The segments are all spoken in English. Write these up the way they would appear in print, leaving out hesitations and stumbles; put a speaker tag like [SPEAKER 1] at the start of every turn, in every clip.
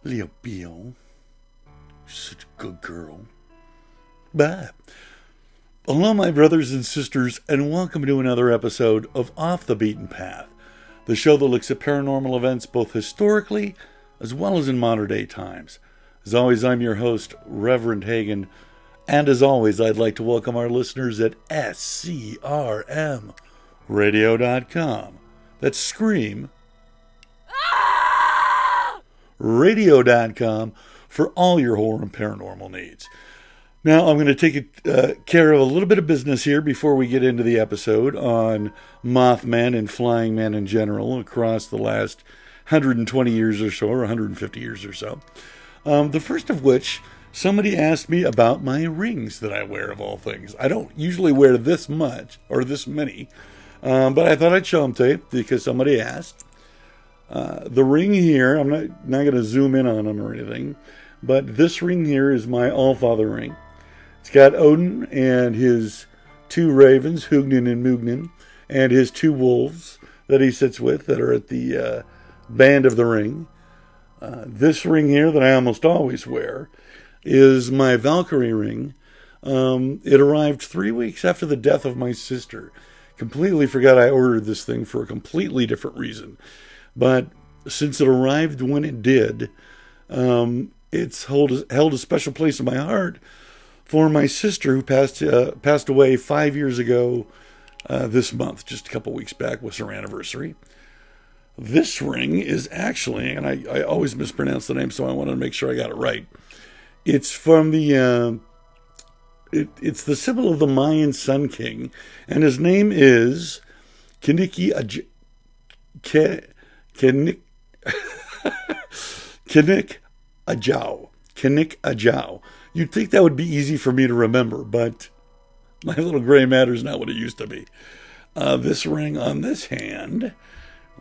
[SPEAKER 1] Leo Beale. Such a good girl. Bye. Hello, my brothers and sisters, and welcome to another episode of Off the Beaten Path, the show that looks at paranormal events both historically as well as in modern day times. As always, I'm your host, Reverend Hagen, and as always, I'd like to welcome our listeners at SCRMradio.com. That's Scream. Radio.com for all your horror and paranormal needs. Now, I'm going to take care of a little bit of business here before we get into the episode on Mothman and flying man in general across the last 120 years or so, or 150 years or so. The first of which, somebody asked me about my rings that I wear, of all things. I don't usually wear this much, or this many, but I thought I'd show them to you because somebody asked. The ring here, I'm not going to zoom in on them or anything, but this ring here is my Allfather ring. It's got Odin and his two ravens, Hugnin and Mugnin, and his two wolves that he sits with that are at the band of the ring. This ring here that I almost always wear is my Valkyrie ring. It arrived 3 weeks after the death of my sister. Completely forgot I ordered this thing for a completely different reason. But since it arrived when it did, it's held a special place in my heart for my sister who passed away 5 years ago this month. Just a couple weeks back was her anniversary. This ring is actually, and I always mispronounce the name, so I wanted to make sure I got it right. It's from the, it's the symbol of the Mayan Sun King, and his name is Kinnick Ajau. You'd think that would be easy for me to remember, but my little gray matter is not what it used to be. This ring on this hand,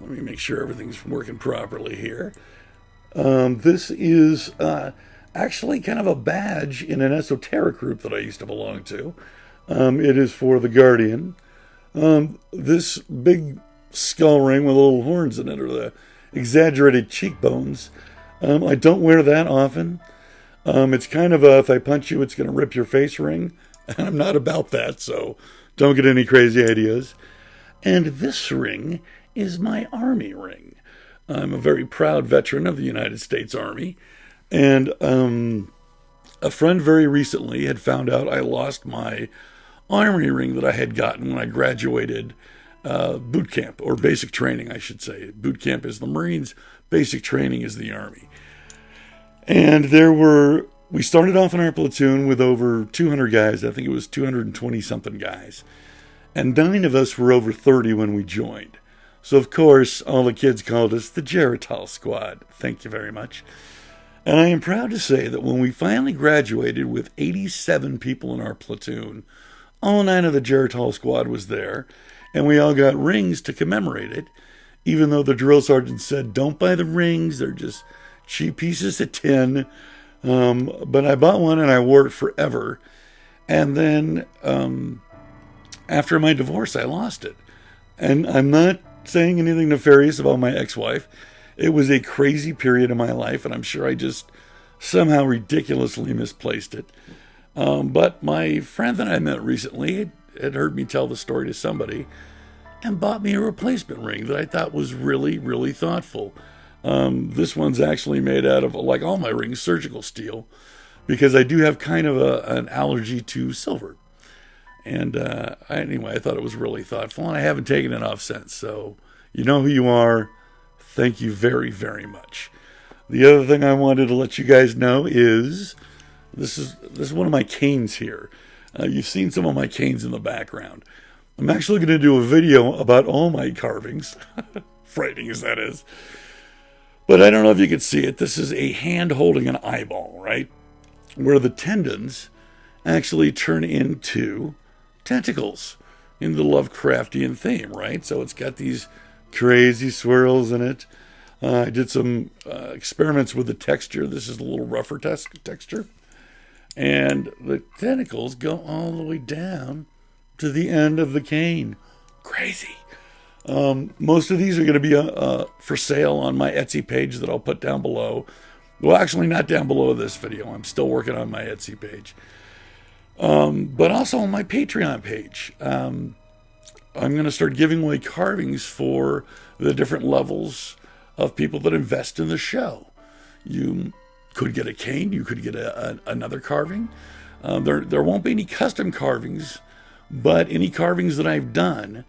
[SPEAKER 1] let me make sure everything's working properly here. This is actually kind of a badge in an esoteric group that I used to belong to. It is for the Guardian. This big skull ring with little horns in it, or the exaggerated cheekbones. I don't wear that often. It's kind of a, if I punch you, it's going to rip your face ring. And I'm not about that, so don't get any crazy ideas. And this ring is my Army ring. I'm a very proud veteran of the United States Army. And a friend very recently had found out I lost my Army ring that I had gotten when I graduated boot camp, or basic training, I should say. Boot camp is the Marines, basic training is the Army. And we started off in our platoon with over 200 guys. I think it was 220 something guys. And 9 of us were over 30 when we joined. So of course, all the kids called us the Geritol Squad. Thank you very much. And I am proud to say that when we finally graduated with 87 people in our platoon, all 9 of the Geritol Squad was there. And we all got rings to commemorate it, even though the drill sergeant said, don't buy the rings, they're just cheap pieces of tin. But I bought one and I wore it forever. And then after my divorce, I lost it. And I'm not saying anything nefarious about my ex-wife. It was a crazy period of my life, and I'm sure I just somehow ridiculously misplaced it. But my friend that I met recently had heard me tell the story to somebody and bought me a replacement ring that I thought was really, really thoughtful. This one's actually made out of, like all my rings, surgical steel, because I do have kind of an allergy to silver. And anyway, I thought it was really thoughtful, and I haven't taken it off since. So you know who you are. Thank you very, very much. The other thing I wanted to let you guys know is this is one of my canes here. You've seen some of my canes in the background. I'm actually going to do a video about all my carvings, frightening as that is. But I don't know if you can see it. This is a hand holding an eyeball, right? Where the tendons actually turn into tentacles in the Lovecraftian theme, right? So it's got these crazy swirls in it. I did some experiments with the texture. This is a little rougher texture. And the tentacles go all the way down to the end of the cane. Crazy. Most of these are going to be for sale on my Etsy page that I'll put down below. Well, actually, not down below this video. I'm still working on my Etsy page. But also on my Patreon page. I'm going to start giving away carvings for the different levels of people that invest in the show. You could get a cane. You could get another carving. There won't be any custom carvings, but any carvings that I've done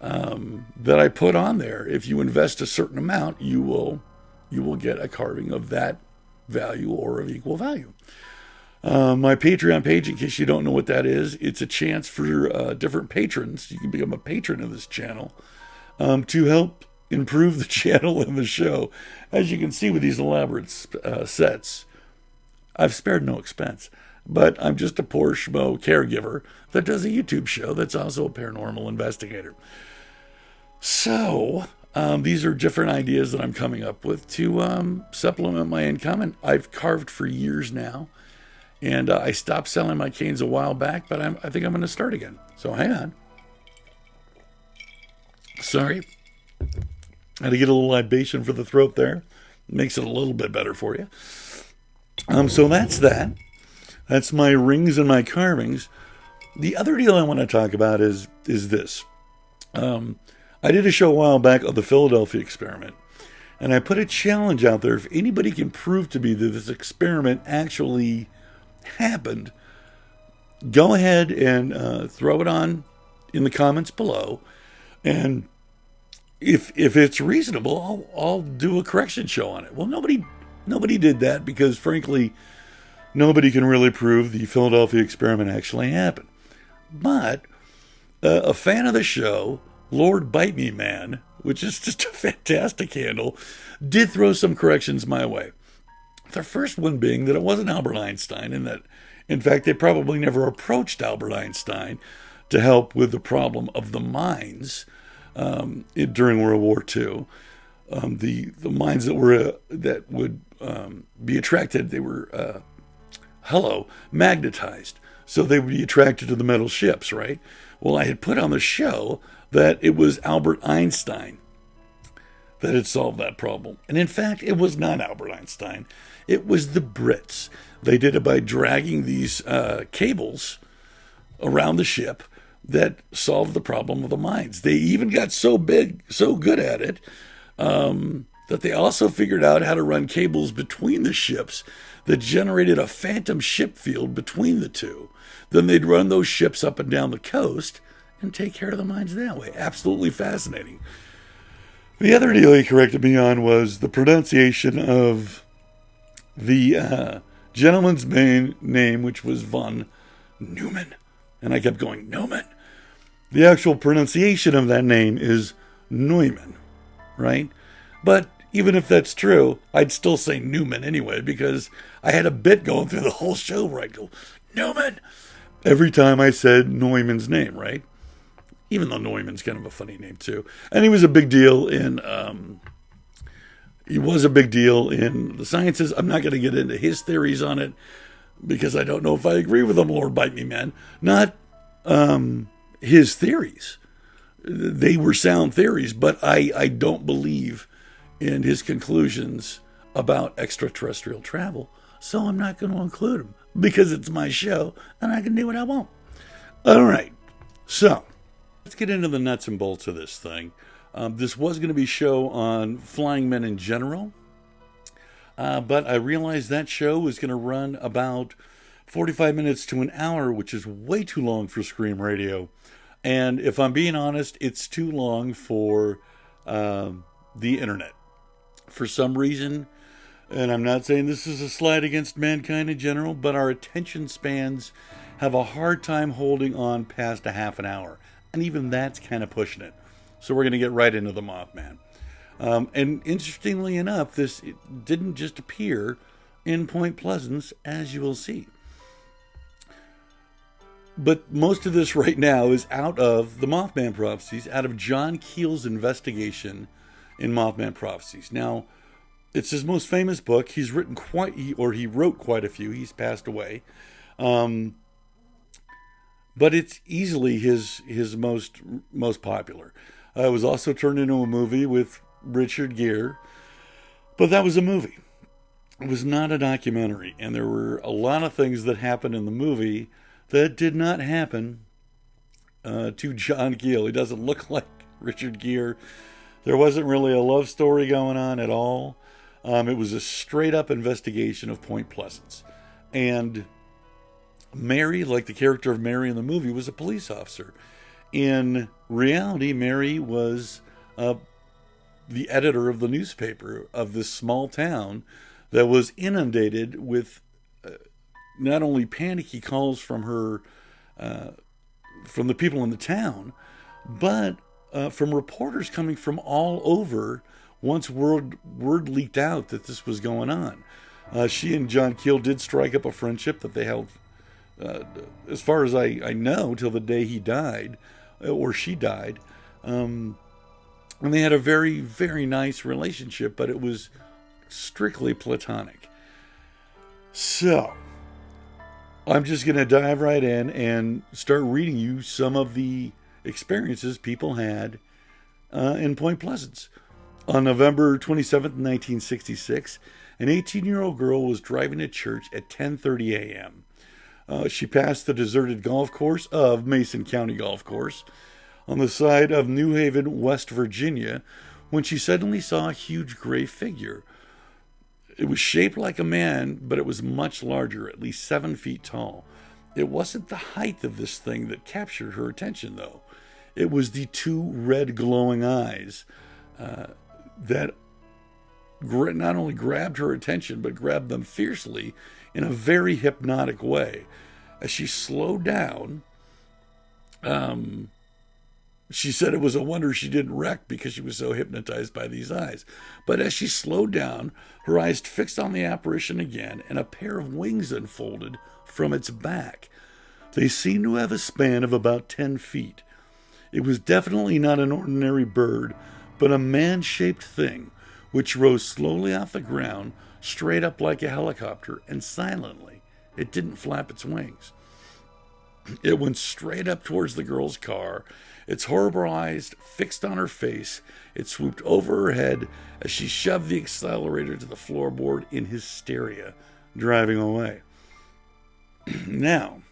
[SPEAKER 1] that I put on there, if you invest a certain amount, you will get a carving of that value or of equal value. My Patreon page, in case you don't know what that is, it's a chance for different patrons. You can become a patron of this channel to help improve the channel and the show. As you can see with these elaborate sets, I've spared no expense. But I'm just a poor schmo caregiver that does a YouTube show that's also a paranormal investigator. So, these are different ideas that I'm coming up with to supplement my income. And I've carved for years now. And I stopped selling my canes a while back, but I think I'm going to start again. So hang on. Sorry. I had to get a little libation for the throat there. Makes it a little bit better for you. So that's that. That's my rings and my carvings. The other deal I want to talk about is this. I did a show a while back of the Philadelphia experiment. And I put a challenge out there. If anybody can prove to me that this experiment actually happened, go ahead and throw it on in the comments below. And if it's reasonable, I'll do a correction show on it. Well, nobody did that because, frankly, nobody can really prove the Philadelphia experiment actually happened. But a fan of the show, Lord Bite Me Man, which is just a fantastic handle, did throw some corrections my way. The first one being that it wasn't Albert Einstein, and that, in fact, they probably never approached Albert Einstein to help with the problem of the mines during World War II. The mines that would be attracted, they were magnetized, so they would be attracted to the metal ships, right? Well, I had put on the show that it was Albert Einstein that had solved that problem. And in fact, it was not Albert Einstein. It was the Brits. They did it by dragging these cables around the ship that solved the problem of the mines. They even got so good at it, that they also figured out how to run cables between the ships that generated a phantom ship field between the two. Then they'd run those ships up and down the coast and take care of the mines that way. Absolutely fascinating. The other deal he corrected me on was the pronunciation of the gentleman's main name, which was von Neumann. And I kept going, Neumann. The actual pronunciation of that name is Neumann, right? But even if that's true, I'd still say Newman anyway, because I had a bit going through the whole show where I'd go, Neumann, every time I said Neumann's name, right? Even though Neumann's kind of a funny name too. And he was a big deal in the sciences. I'm not going to get into his theories on it because I don't know if I agree with him, Lord Bite Me Man. Not his theories. They were sound theories, but I don't believe in his conclusions about extraterrestrial travel. So I'm not going to include him because it's my show and I can do what I want. All right. So let's get into the nuts and bolts of this thing. This was going to be a show on flying men in general, but I realized that show was going to run about 45 minutes to an hour, which is way too long for SCRMradio. And if I'm being honest, it's too long for the internet. For some reason, and I'm not saying this is a slight against mankind in general, but our attention spans have a hard time holding on past a half an hour. And even that's kind of pushing it. So we're going to get right into the Mothman. And interestingly enough, this didn't just appear in Point Pleasant, as you will see. But most of this right now is out of the Mothman Prophecies, out of John Keel's investigation in Mothman Prophecies. Now, it's his most famous book. He wrote quite a few. He's passed away. But it's easily his most popular. It was also turned into a movie with Richard Gere, but that was a movie. It was not a documentary, and there were a lot of things that happened in the movie that did not happen to John Keel. He doesn't look like Richard Gere. There wasn't really a love story going on at all. It was a straight-up investigation of Point Pleasance. And Mary, like the character of Mary in the movie, was a police officer. In reality, Mary was the editor of the newspaper of this small town that was inundated with not only panicky calls from her, from the people in the town, but from reporters coming from all over once word leaked out that this was going on. She and John Keel did strike up a friendship that they held, as far as I know, till the day he died, or she died. And they had a very, very nice relationship, but it was strictly platonic. So, I'm just going to dive right in and start reading you some of the experiences people had in Point Pleasance. On November 27th, 1966, an 18-year-old girl was driving to church at 10:30 a.m. She passed the deserted golf course of Mason County Golf Course on the side of New Haven, West Virginia, when she suddenly saw a huge gray figure. It was shaped like a man, but it was much larger, at least 7 feet tall. It wasn't the height of this thing that captured her attention, though. It was the two red glowing eyes that not only grabbed her attention, but grabbed them fiercely in a very hypnotic way. As she slowed down, she said it was a wonder she didn't wreck because she was so hypnotized by these eyes. But as she slowed down, her eyes fixed on the apparition again, and a pair of wings unfolded from its back. They seemed to have a span of about 10 feet. It was definitely not an ordinary bird, but a man-shaped thing, which rose slowly off the ground, straight up like a helicopter, and silently. It didn't flap its wings. It went straight up towards the girl's car, its horrible eyes fixed on her face. It swooped over her head as she shoved the accelerator to the floorboard in hysteria, driving away. Now,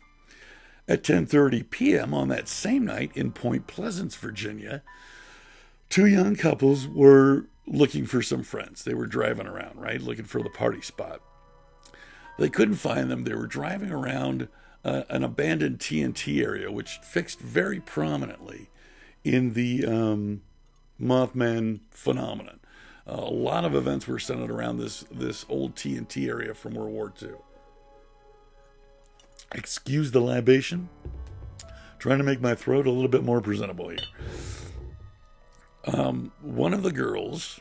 [SPEAKER 1] at 10:30 p.m. on that same night in Point Pleasance, Virginia, two young couples were looking for some friends. They were driving around, right, looking for the party spot. They couldn't find them. They were driving around an abandoned TNT area, which fixed very prominently in the Mothman phenomenon. A lot of events were centered around this old TNT area from World War II. Excuse the libation. Trying to make my throat a little bit more presentable here. One of the girls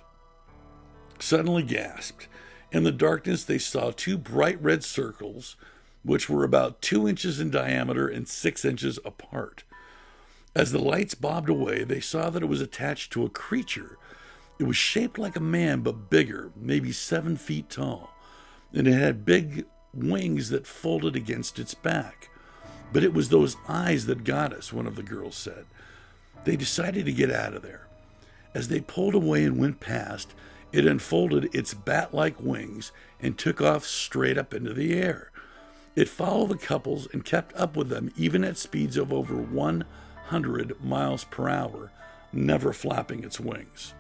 [SPEAKER 1] suddenly gasped. In the darkness, they saw two bright red circles, which were about 2 inches in diameter and 6 inches apart. As the lights bobbed away, they saw that it was attached to a creature. It was shaped like a man, but bigger, maybe 7 feet tall, and it had big wings that folded against its back. But it was those eyes that got us, one of the girls said. They decided to get out of there. As they pulled away and went past, it unfolded its bat-like wings and took off straight up into the air. It followed the couples and kept up with them even at speeds of over 100 miles per hour, never flapping its wings.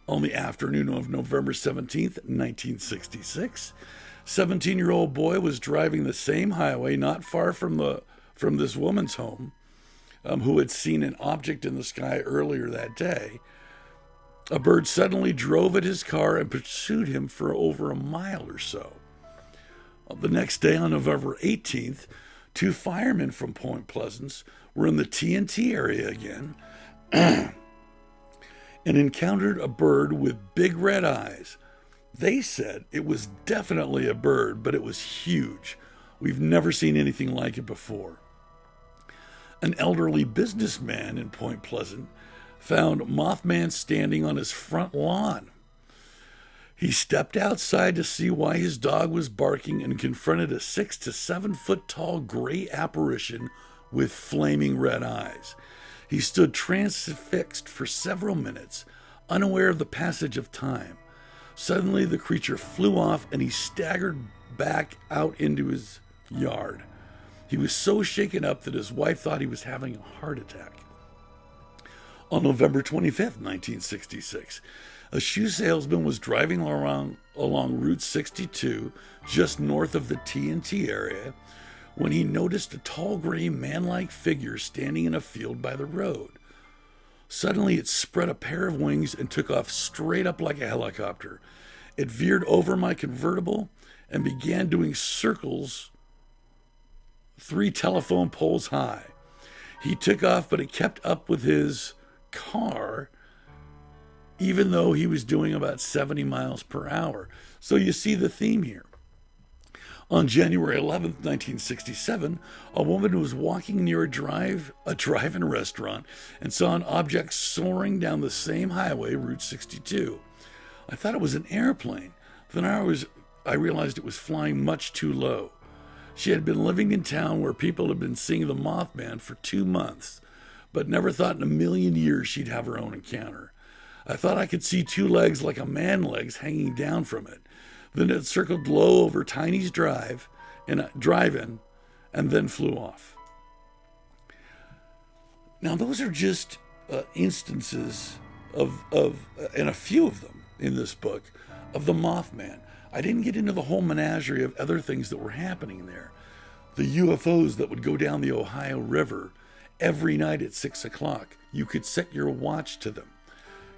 [SPEAKER 1] On the afternoon of November 17th, 1966, 17-year-old boy was driving the same highway not far from this woman's home, who had seen an object in the sky earlier that day. A bird suddenly drove at his car and pursued him for over a mile or so. The next day, on November 18th, two firemen from Point Pleasance were in the TNT area again and encountered a bird with big red eyes. They said it was definitely a bird, but it was huge. We've never seen anything like it before. An elderly businessman in Point Pleasant found Mothman standing on his front lawn. He stepped outside to see why his dog was barking and confronted a 6 to 7 foot tall gray apparition with flaming red eyes. He stood transfixed for several minutes, unaware of the passage of time. Suddenly, the creature flew off and he staggered back out into his yard. He was so shaken up that his wife thought he was having a heart attack. On November 25th, 1966, a shoe salesman was driving along Route 62, just north of the T&T area, when he noticed a tall gray man-like figure standing in a field by the road. Suddenly, it spread a pair of wings and took off straight up like a helicopter. It veered over my convertible and began doing circles 3 telephone poles high. He took off, but it kept up with his car, even though he was doing about 70 miles per hour. So you see the theme here. On January 11th, 1967, a woman was walking near a drive-in restaurant and saw an object soaring down the same highway, Route 62. I thought it was an airplane. Then I realized it was flying much too low. She had been living in town where people had been seeing the Mothman for 2 months, but never thought in a million years she'd have her own encounter. I thought I could see 2 legs like a man's legs hanging down from it. Then it circled low over Tiny's drive-in, and then flew off. Now, those are just instances of, and a few of them in this book, of the Mothman. I didn't get into the whole menagerie of other things that were happening there. The UFOs that would go down the Ohio River every night at 6 o'clock. You could set your watch to them.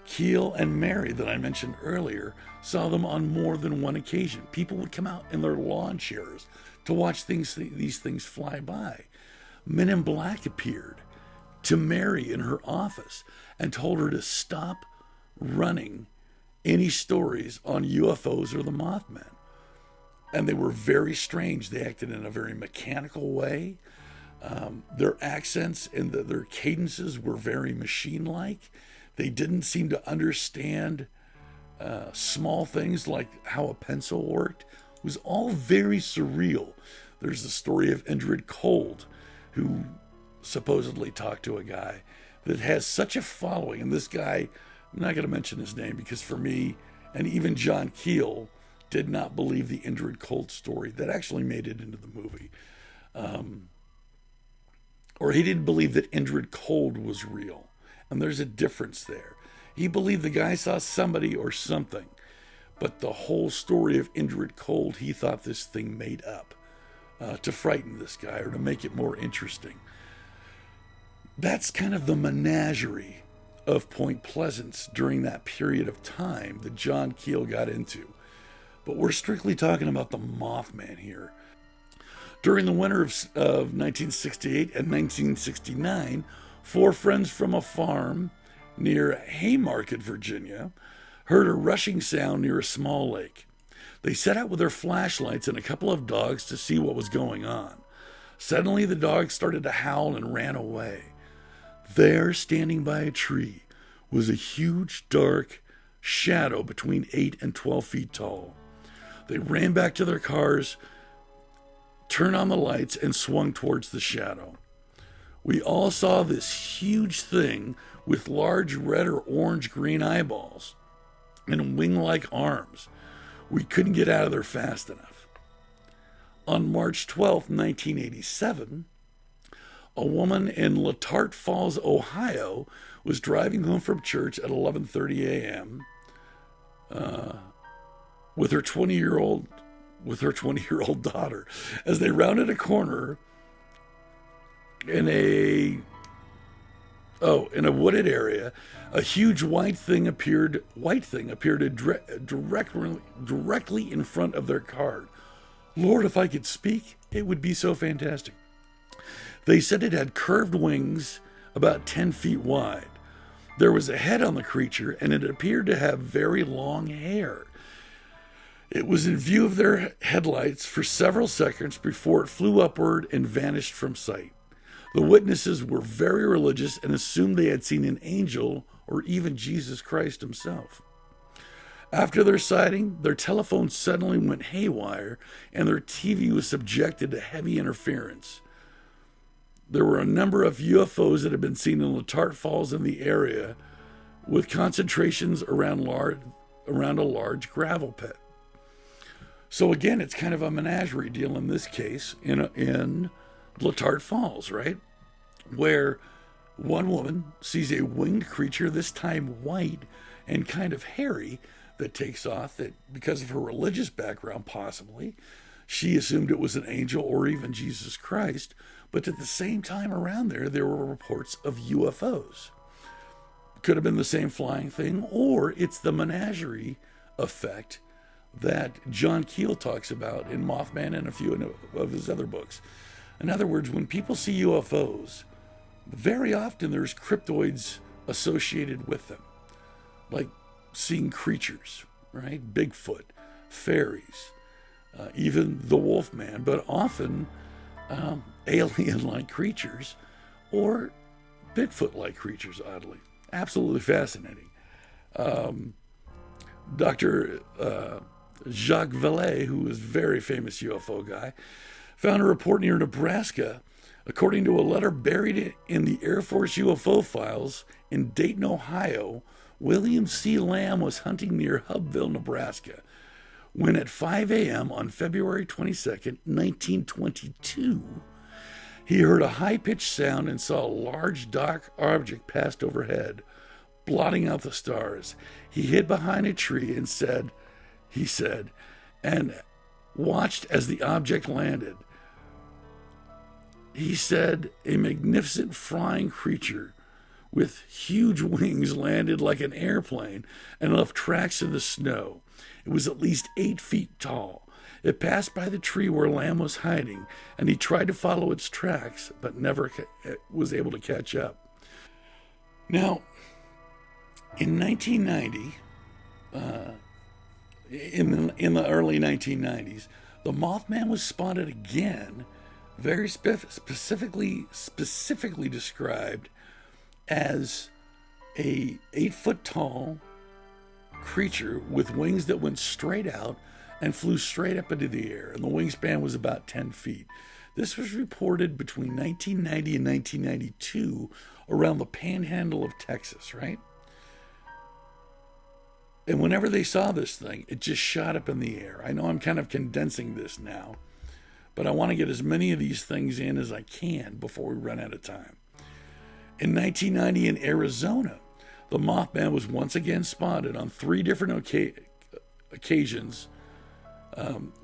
[SPEAKER 1] Keel and Mary, that I mentioned earlier, saw them on more than one occasion. People would come out in their lawn chairs to watch these things fly by. Men in Black appeared to Mary in her office and told her to stop running any stories on UFOs or the Mothman. And they were very strange. They acted in a very mechanical way. Their accents and their cadences were very machine-like. They didn't seem to understand small things like how a pencil worked. It was all very surreal. There's the story of Indrid Cold, who supposedly talked to a guy that has such a following. And this guy, I'm not going to mention his name because for me, and even John Keel, did not believe the Indrid Cold story that actually made it into the movie. Or he didn't believe that Indrid Cold was real. And there's a difference there. He believed the guy saw somebody or something. But the whole story of Indrid Cold, he thought this thing made up to frighten this guy or to make it more interesting. That's kind of the menagerie of Point Pleasance during that period of time that John Keel got into. But we're strictly talking about the Mothman here. During the winter of 1968 and 1969, 4 friends from a farm near Haymarket, Virginia, heard a rushing sound near a small lake. They set out with their flashlights and a couple of dogs to see what was going on. Suddenly, the dogs started to howl and ran away. There, standing by a tree, was a huge, dark shadow between 8 and 12 feet tall. They ran back to their cars, turned on the lights, and swung towards the shadow. We all saw this huge thing with large red or orange-green eyeballs and wing-like arms. We couldn't get out of there fast enough. On March 12, 1987, a woman in Letart Falls, Ohio, was driving home from church at 11:30 a.m. With her 20-year-old daughter. As they rounded a corner in a wooded area, a huge white thing appeared directly in front of their car. Lord, if I could speak, it would be so fantastic. They said it had curved wings about 10 feet wide. There was a head on the creature, and it appeared to have very long hair. It was in view of their headlights for several seconds before it flew upward and vanished from sight. The witnesses were very religious and assumed they had seen an angel or even Jesus Christ himself. After their sighting, their telephone suddenly went haywire and their TV was subjected to heavy interference. There were a number of UFOs that had been seen in Letart Falls in the area, with concentrations around around a large gravel pit. So again, it's kind of a menagerie deal in this case in Letart Falls, right? Where one woman sees a winged creature, this time white and kind of hairy, that takes off, that because of her religious background possibly, she assumed it was an angel or even Jesus Christ. But at the same time around there were reports of UFOs. Could have been the same flying thing, or it's the menagerie effect that John Keel talks about in Mothman and a few of his other books. In other words, when people see UFOs, very often there's cryptoids associated with them, like seeing creatures, right? Bigfoot, fairies, even the Wolfman, but often alien-like creatures or Bigfoot-like creatures, oddly. Absolutely fascinating. Dr. Jacques Vallée, who was a very famous UFO guy, found a report near Nebraska, according to a letter buried in the Air Force UFO files in Dayton, Ohio. William C. Lamb was hunting near Hubbville, Nebraska, when at 5 a.m. on February 22nd, 1922, he heard a high-pitched sound and saw a large dark object passed overhead, blotting out the stars. He hid behind a tree and he said, and watched as the object landed. He said a magnificent flying creature with huge wings landed like an airplane and left tracks in the snow. It was at least 8 feet tall. It passed by the tree where Lamb was hiding, and he tried to follow its tracks, but never was able to catch up. Now, in 1990, in the early 1990s, the Mothman was spotted again, very specifically described as a 8-foot tall creature with wings that went straight out and flew straight up into the air, and the wingspan was about 10 feet. This was reported between 1990 and 1992 around the panhandle of Texas, right? And whenever they saw this thing, it just shot up in the air. I know I'm kind of condensing this now, but I want to get as many of these things in as I can before we run out of time. In 1990 in Arizona, the Mothman was once again spotted on 3 different occasions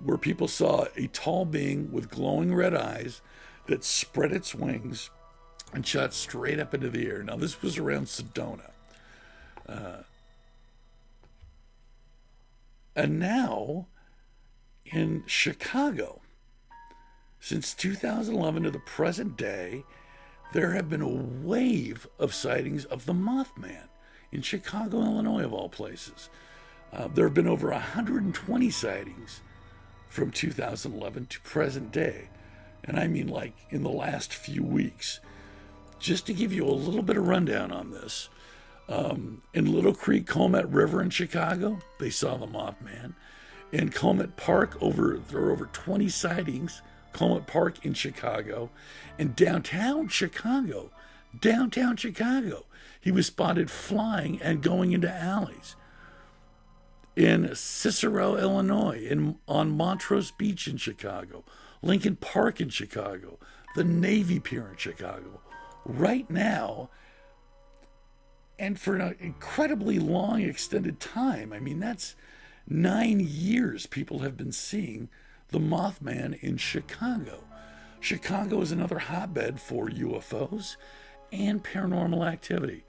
[SPEAKER 1] where people saw a tall being with glowing red eyes that spread its wings and shot straight up into the air. Now, this was around Sedona. And now, in Chicago, since 2011 to the present day, there have been a wave of sightings of the Mothman in Chicago, Illinois, of all places. There have been over 120 sightings from 2011 to present day. And I mean like in the last few weeks. Just to give you a little bit of rundown on this, in Little Creek Comet River in Chicago, they saw the Mothman. In Comet Park, there are over 20 sightings. Comet Park in Chicago. In downtown Chicago, he was spotted flying and going into alleys. In Cicero, Illinois, on Montrose Beach in Chicago, Lincoln Park in Chicago, the Navy Pier in Chicago. Right now, and for an incredibly long extended time, I mean, that's 9 years people have been seeing the Mothman in Chicago. Chicago is another hotbed for UFOs and paranormal activity.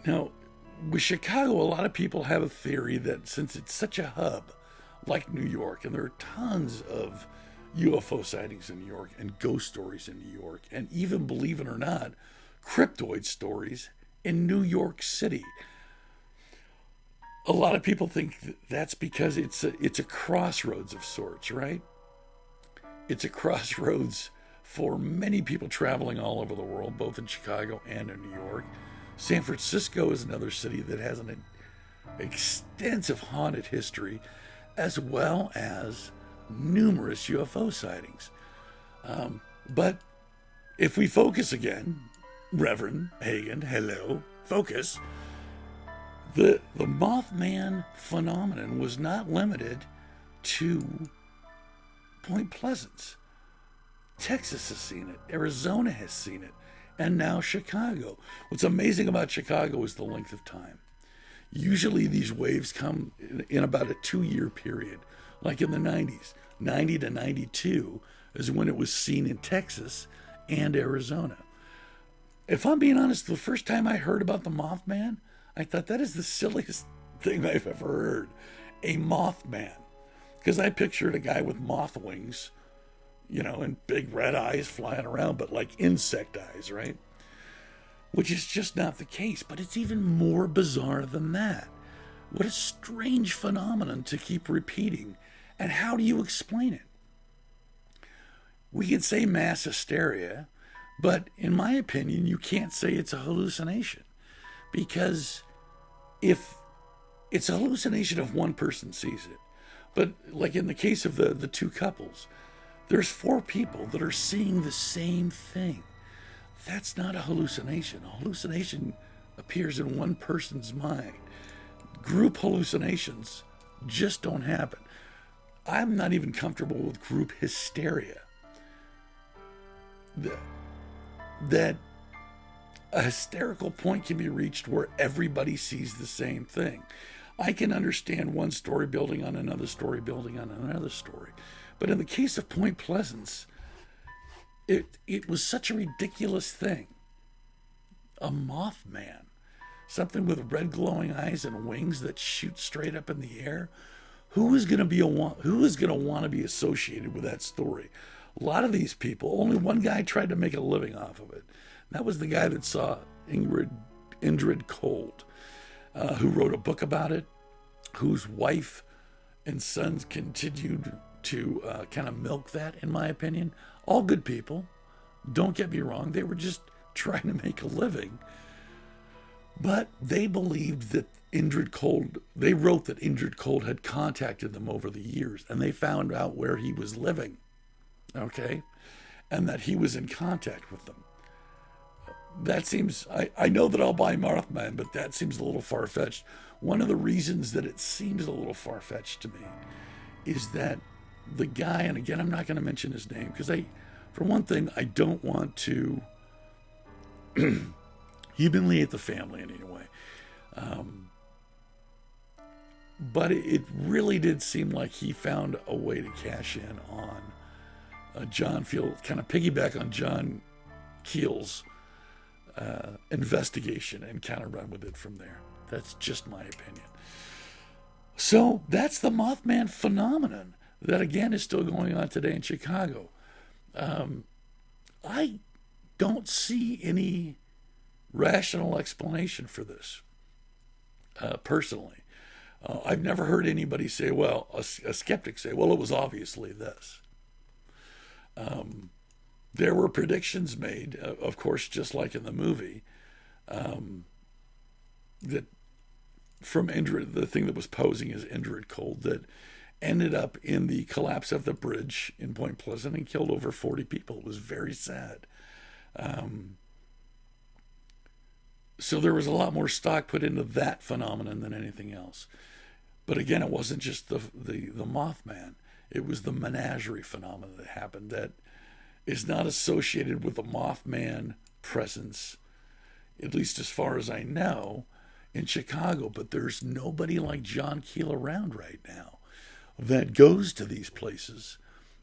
[SPEAKER 1] Now, with Chicago, a lot of people have a theory that since it's such a hub, like New York, and there are tons of UFO sightings in New York and ghost stories in New York, and even, believe it or not, cryptoid stories in New York City. A lot of people think that's because it's a crossroads of sorts, right? It's a crossroads for many people traveling all over the world, both in Chicago and in New York. San Francisco is another city that has an extensive haunted history, as well as numerous UFO sightings. But if we focus again, Reverend Hagen, hello, focus. The Mothman phenomenon was not limited to Point Pleasant. Texas has seen it, Arizona has seen it, and now Chicago. What's amazing about Chicago is the length of time. Usually these waves come in about a 2-year period, like in the 90s. 90 to 92 is when it was seen in Texas and Arizona. If I'm being honest, the first time I heard about the Mothman, I thought that is the silliest thing I've ever heard. A Mothman. Because I pictured a guy with moth wings, and big red eyes flying around, but like insect eyes, right? Which is just not the case, but it's even more bizarre than that. What a strange phenomenon to keep repeating. And how do you explain it? We can say mass hysteria, but in my opinion, you can't say it's a hallucination. Because if it's a hallucination if one person sees it, but like in the case of the two couples, there's 4 people that are seeing the same thing. That's not a hallucination. A hallucination appears in one person's mind. Group hallucinations just don't happen. I'm not even comfortable with group hysteria. That a hysterical point can be reached where everybody sees the same thing. I can understand one story building on another story building on another story. But in the case of Point Pleasant, it was such a ridiculous thing. A Mothman. Something with red glowing eyes and wings that shoot straight up in the air. Who is going to want to be associated with that story? A lot of these people, only one guy tried to make a living off of it. That was the guy that saw Indrid Cold, who wrote a book about it, whose wife and sons continued to kind of milk that, in my opinion. All good people. Don't get me wrong. They were just trying to make a living. But they believed that they wrote that Indrid Cold had contacted them over the years, and they found out where he was living, okay? And that he was in contact with them. That seems, I know that I'll buy Mothman, but that seems a little far-fetched. One of the reasons that it seems a little far-fetched to me is that the guy, and again, I'm not going to mention his name, because for one thing, I don't want to humiliate the family in any way. But it really did seem like he found a way to cash in on John Field, kind of piggyback on John Keel's investigation and kind of run with it from there. That's just my opinion. So that's the Mothman phenomenon that, again, is still going on today in Chicago. I don't see any rational explanation for this, personally. I've never heard anybody say, a skeptic say, it was obviously this. There were predictions made, of course, just like in the movie, that from Indrid, the thing that was posing as Indrid Cold, that ended up in the collapse of the bridge in Point Pleasant and killed over 40 people. It was very sad. So there was a lot more stock put into that phenomenon than anything else. But again, it wasn't just the Mothman. It was the menagerie phenomenon that happened that is not associated with the Mothman presence, at least as far as I know, in Chicago. But there's nobody like John Keel around right now that goes to these places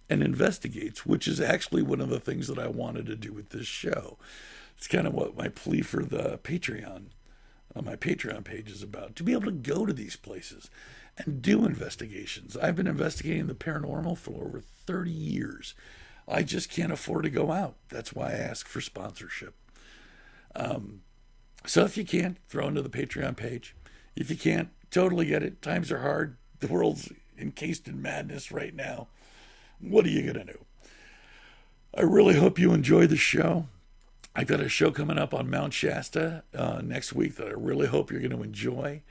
[SPEAKER 1] and investigates, which is actually one of the things that I wanted to do with this show. It's kind of what my plea for the Patreon, my Patreon page is about, to be able to go to these places and do investigations. I've been investigating the paranormal for over 30 years. I just can't afford to go out. That's why I ask for sponsorship. So if you can, throw into the Patreon page. If you can't, totally get it. Times are hard. The world's encased in madness right now. What are you going to do? I really hope you enjoy the show. I've got a show coming up on Mount Shasta next week that I really hope you're going to enjoy.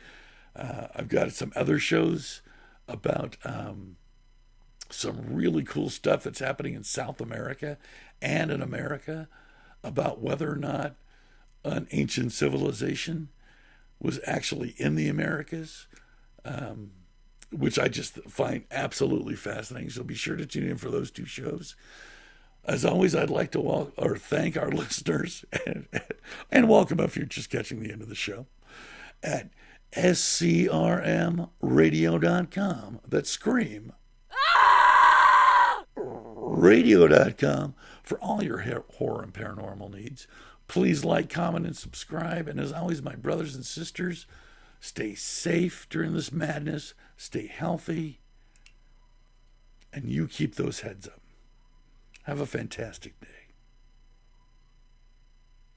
[SPEAKER 1] I've got some other shows about some really cool stuff that's happening in South America and in America about whether or not an ancient civilization was actually in the Americas, which I just find absolutely fascinating. So be sure to tune in for those 2 shows. As always, I'd like to thank our listeners and welcome if you're just catching the end of the show at SCRMradio.com. That's Scream. Radio.com for all your horror and paranormal needs. Please like, comment, and subscribe. And as always, my brothers and sisters, stay safe during this madness. Stay healthy. And you keep those heads up. Have a fantastic day.